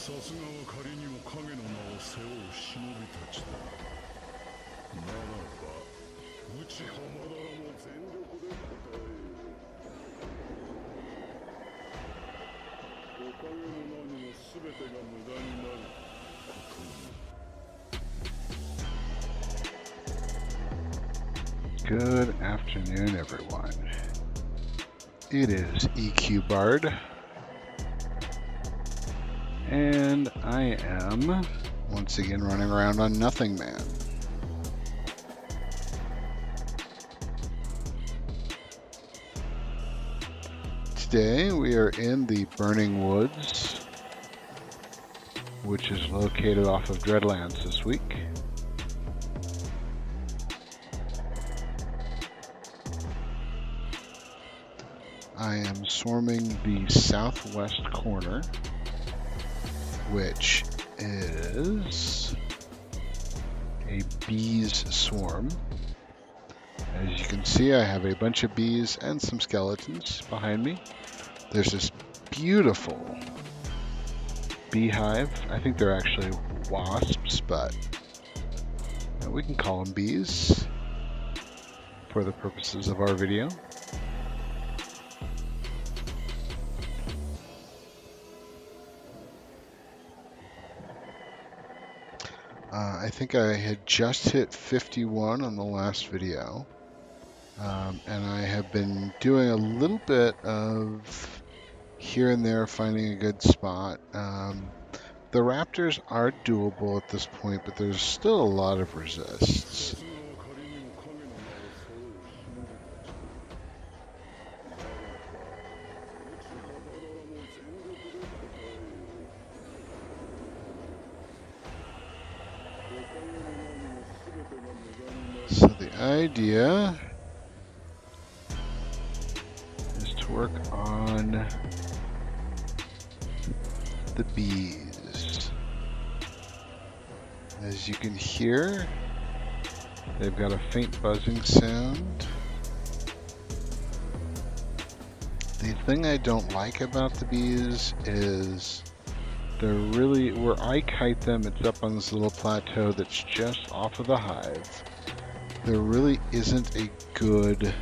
さすがは仮にも影の名を背負う忍びたちだ。ならば内浜田らも全力で応えよう。おかげも何も全てが無駄になることに。Good afternoon, everyone. It is EQ Bard, and I am once again running around on Nothingman. Today we are in the Burning Woods, which is located off of Dreadlands this week. I am swarming the southwest corner, which is a bees swarm. As you can see, I have a bunch of bees and some skeletons behind me. There's this beautiful beehive. I think they're actually wasps, but we can call them bees for the purposes of our video. I think I had just hit 51 on the last video, and I have been doing a little bit of here and there finding a good spot. The raptors are doable at this point, but there's still a lot of resists. So the idea is to work on the bees. As you can hear, they've got a faint buzzing sound. The thing I don't like about the bees is they're really, where I kite them, it's up on this little plateau that's just off of the hive. There really isn't a good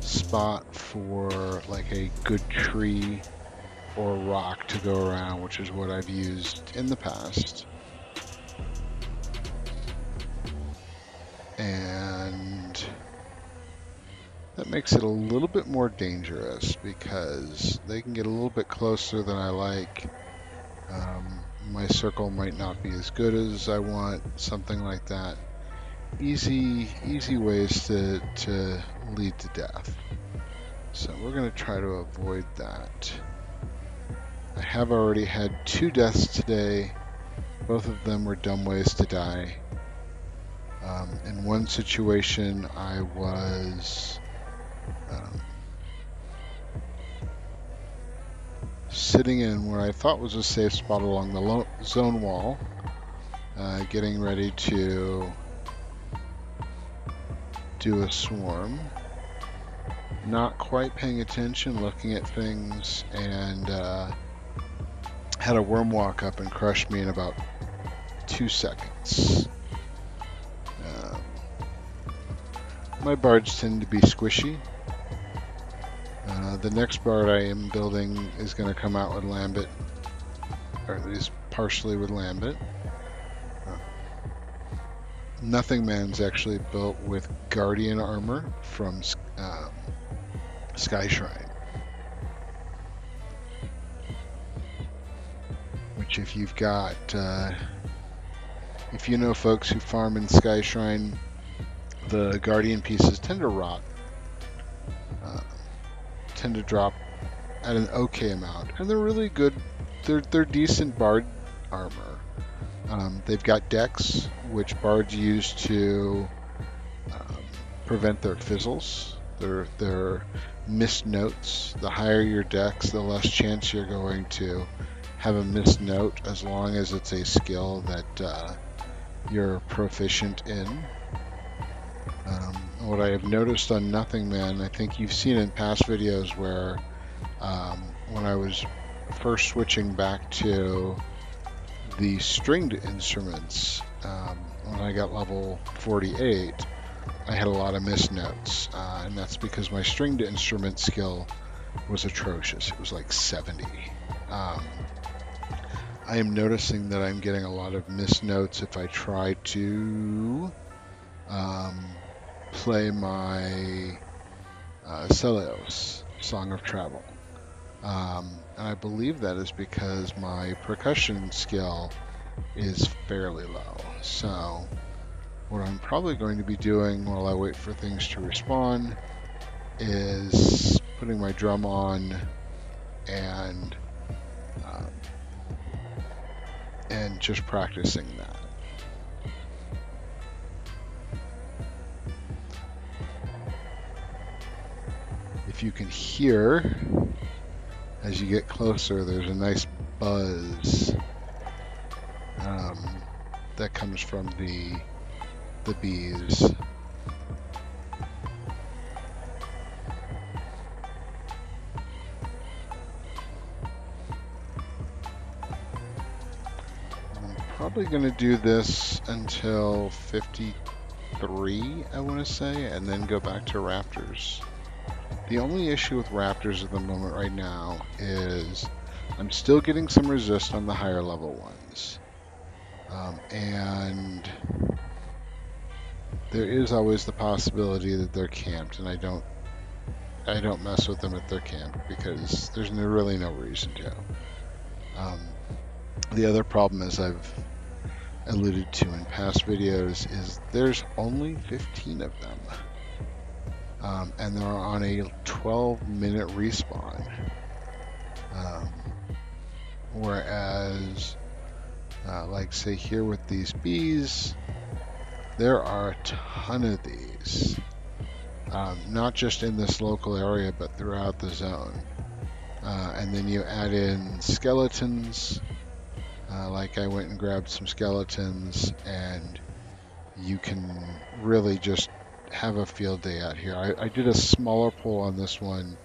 spot for like a good tree or rock to go around, which is what I've used in the past. And that makes it a little bit more dangerous because they can get a little bit closer than I like. My circle might not be as good as I want, something like that. Easy ways to lead to death. So we're going to try to avoid that. I have already had 2 deaths today. Both of them were dumb ways to die. In one situation, I was sitting in where I thought was a safe spot along the zone wall, getting ready to do a swarm. Not quite paying attention, looking at things, and had a worm walk up and crush me in about 2 seconds. My bards tend to be squishy. The next bard I am building is going to come out with Lambit, or at least partially with Lambit. Nothingman's actually built with Guardian armor from Sky Shrine, which if you've got, if you know folks who farm in Sky Shrine, the Guardian pieces tend to rot, tend to drop at an okay amount, and they're really good. They're decent bard armor. They've got decks, which bards use to prevent their fizzles, their missed notes. The higher your decks, the less chance you're going to have a missed note, as long as it's a skill that you're proficient in. What I have noticed on Nothingman, I think you've seen in past videos where when I was first switching back to the stringed instruments, when I got level 48, I had a lot of missed notes, and that's because my stringed instrument skill was atrocious. It was like 70. I am noticing that I'm getting a lot of missed notes if I try to play my Celios, Song of Travel. And I believe that is because my percussion skill is fairly low. So what I'm probably going to be doing while I wait for things to respawn is putting my drum on and just practicing that. If you can hear, as you get closer, there's a nice buzz that comes from the bees. I'm probably going to do this until 53, I want to say, and then go back to Raptors. The only issue with Raptors at the moment right now is I'm still getting some resist on the higher level ones. And there is always the possibility that they're camped, and I don't mess with them if they're camped because there's really no reason to. The other problem, as I've alluded to in past videos, is there's only 15 of them. And they're on a 12-minute respawn. Whereas, like say here with these bees, there are a ton of these. Not just in this local area, but throughout the zone. And then you add in skeletons. Like I went and grabbed some skeletons, and you can really just have a field day out here. I did a smaller pull on this one.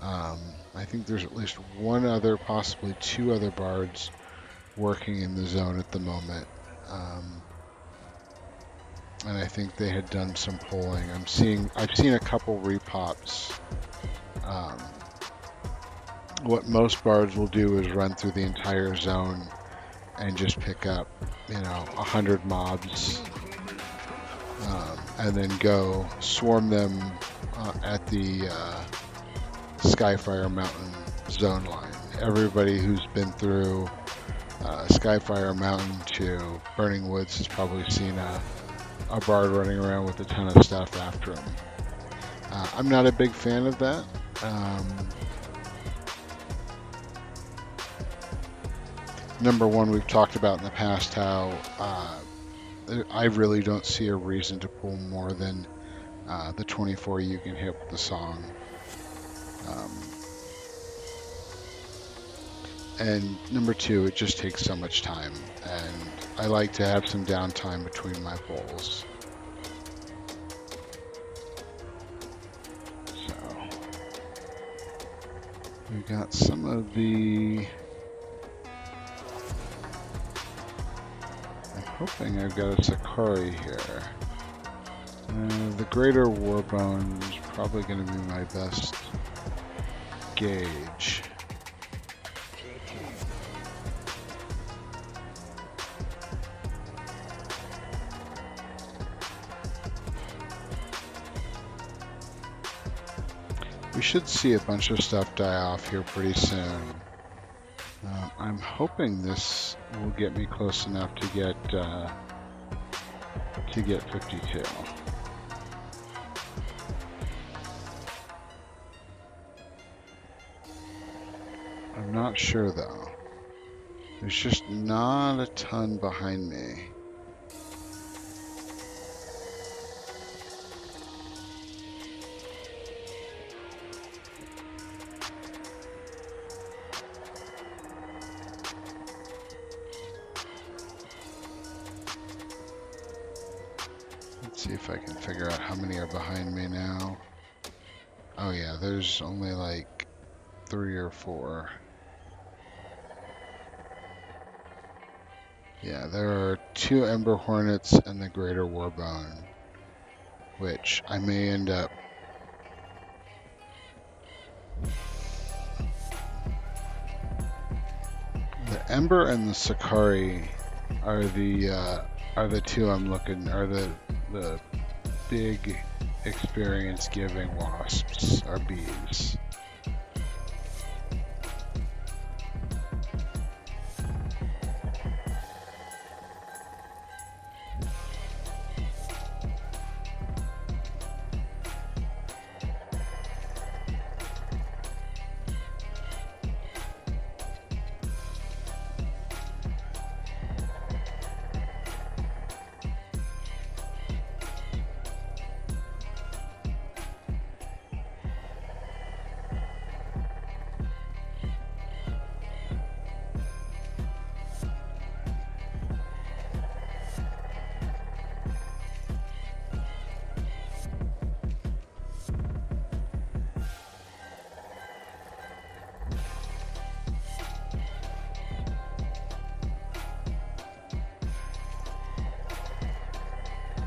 I think there's at least one other, possibly two other bards working in the zone at the moment. And I think they had done some pulling. I've seen a couple repops. What most bards will do is run through the entire zone and just pick up, 100 mobs, and then go swarm them at the Skyfire Mountain zone line. Everybody who's been through Skyfire Mountain to Burning Woods has probably seen a bard running around with a ton of stuff after him. I'm not a big fan of that. Number one, we've talked about in the past how I really don't see a reason to pull more than the 24 you can hit with the song. And number two, it just takes so much time, and I like to have some downtime between my pulls. So we've got some of the... I'm hoping I've got a Sakari here. The Greater Warbone is probably going to be my best gauge. We should see a bunch of stuff die off here pretty soon. I'm hoping this will get me close enough to get 52. I'm not sure though. There's just not a ton behind me. Let's see if I can figure out how many are behind me now. Oh yeah, there's only like 3 or 4. Yeah, there are 2 Ember Hornets and the Greater Warbone, which I may end up. The Ember and the Sakari are the 2 I'm looking, are the big experience giving wasps or bees.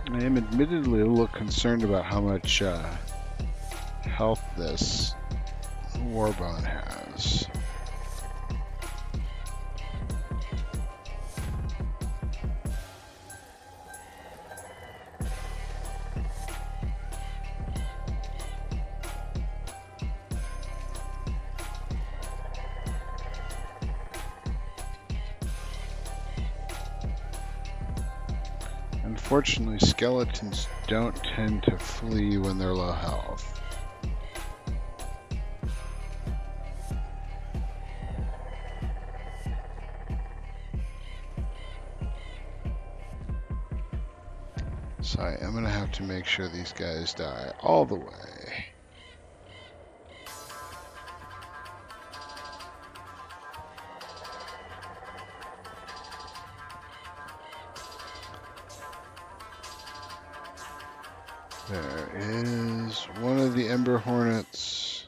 I am admittedly a little concerned about how much health this Warbone has. Unfortunately, skeletons don't tend to flee when they're low health. So I am going to have to make sure these guys die all the way. There is one of the Ember Hornets.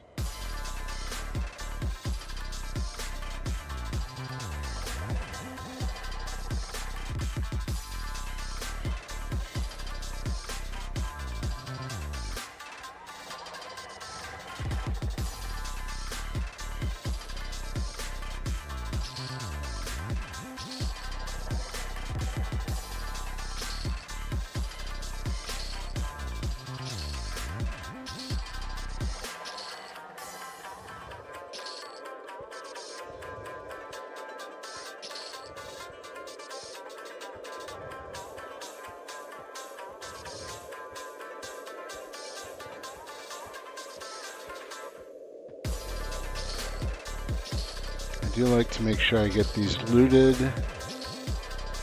I do like to make sure I get these looted,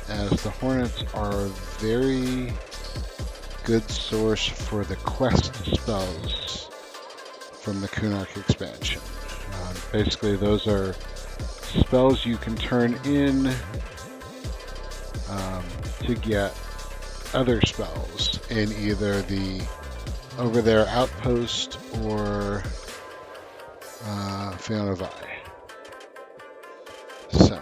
as the Hornets are a very good source for the quest spells from the Kunark expansion. Basically, those are spells you can turn in to get other spells in either the over there outpost or Fiona Vi. So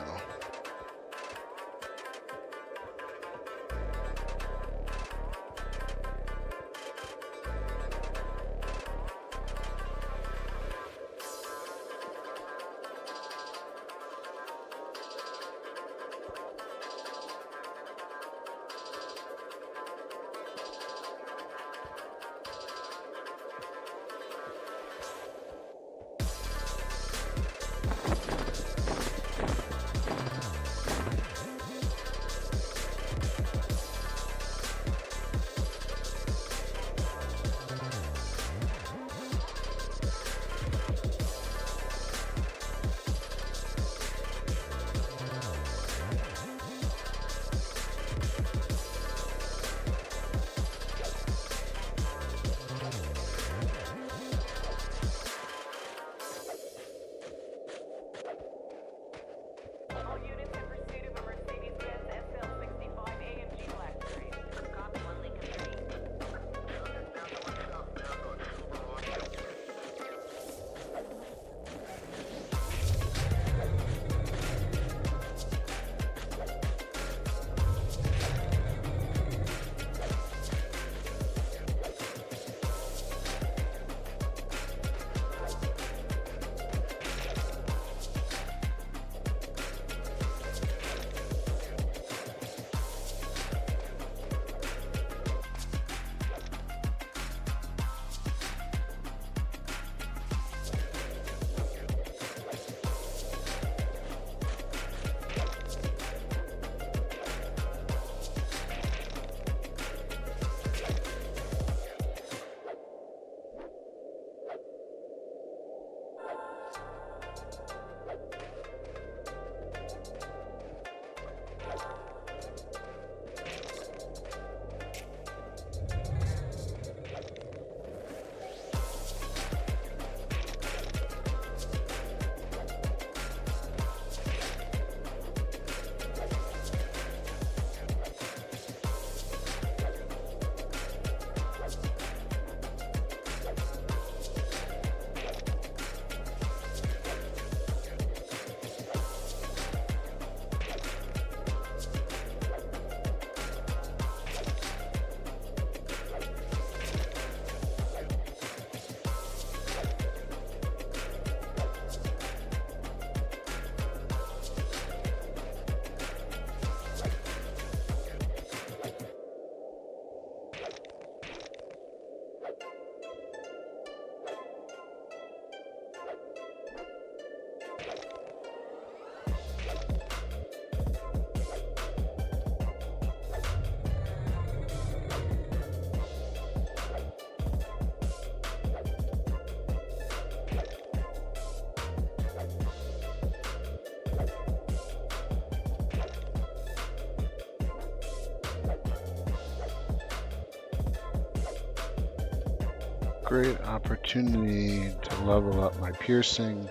great opportunity to level up my piercing,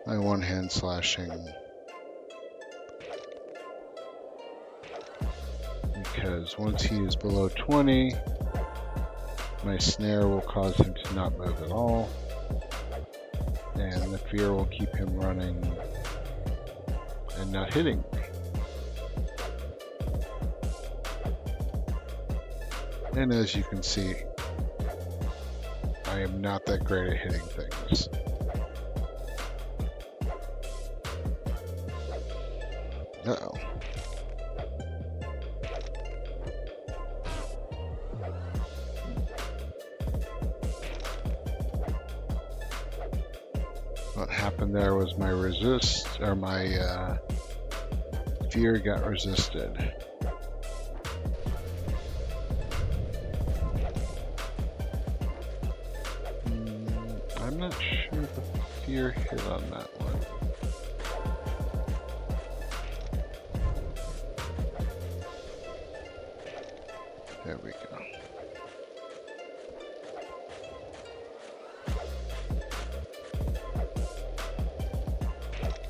my one-hand slashing, because once he is below 20, my snare will cause him to not move at all, and the fear will keep him running and not hitting. And as you can see, I am not that great at hitting things. Uh-oh. What happened there was my fear got resisted. I'm not sure the fear hit on that one. There we go.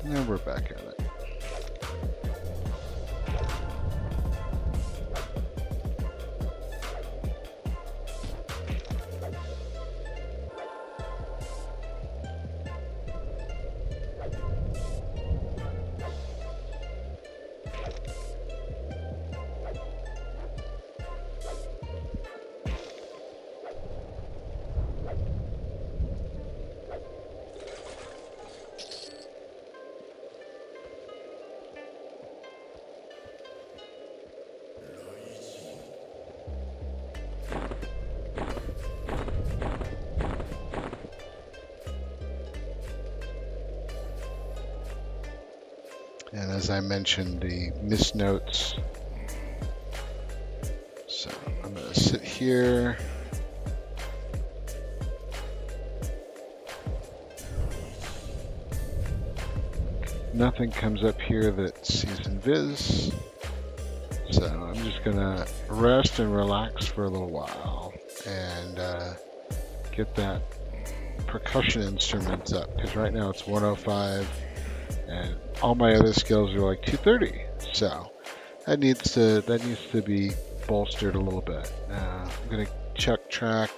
Now we're back at it. And as I mentioned, the missed notes. So I'm going to sit here. Nothing comes up here that sees invis. So I'm just going to rest and relax for a little while and get that percussion instruments up, because right now it's 105 and all my other skills are like 230. So that needs to be bolstered a little bit. I'm going to check track.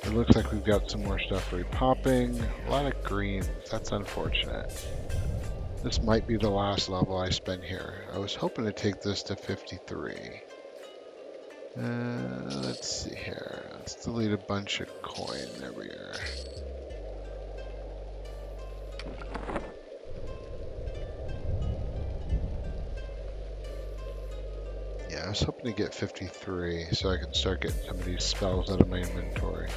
It looks like we've got some more stuff repopping. A lot of greens. That's unfortunate. This might be the last level I spend here. I was hoping to take this to 53. Let's see here. Let's delete a bunch of coin. There we are. Yeah, I was hoping to get 53 so I can start getting some of these spells out of my inventory.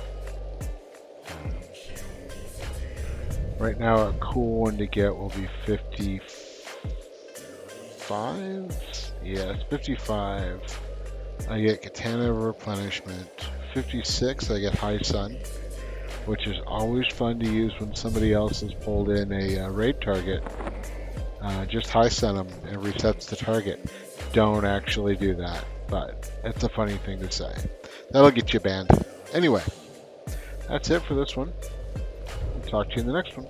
Right now, a cool one to get will be 55. Yes, 55. I get Katana of Replenishment. 56, I get High Sun, which is always fun to use when somebody else has pulled in a raid target. Just High Sun them and it resets the target. Don't actually do that, but it's a funny thing to say. That'll get you banned. Anyway, that's it for this one. I'll talk to you in the next one.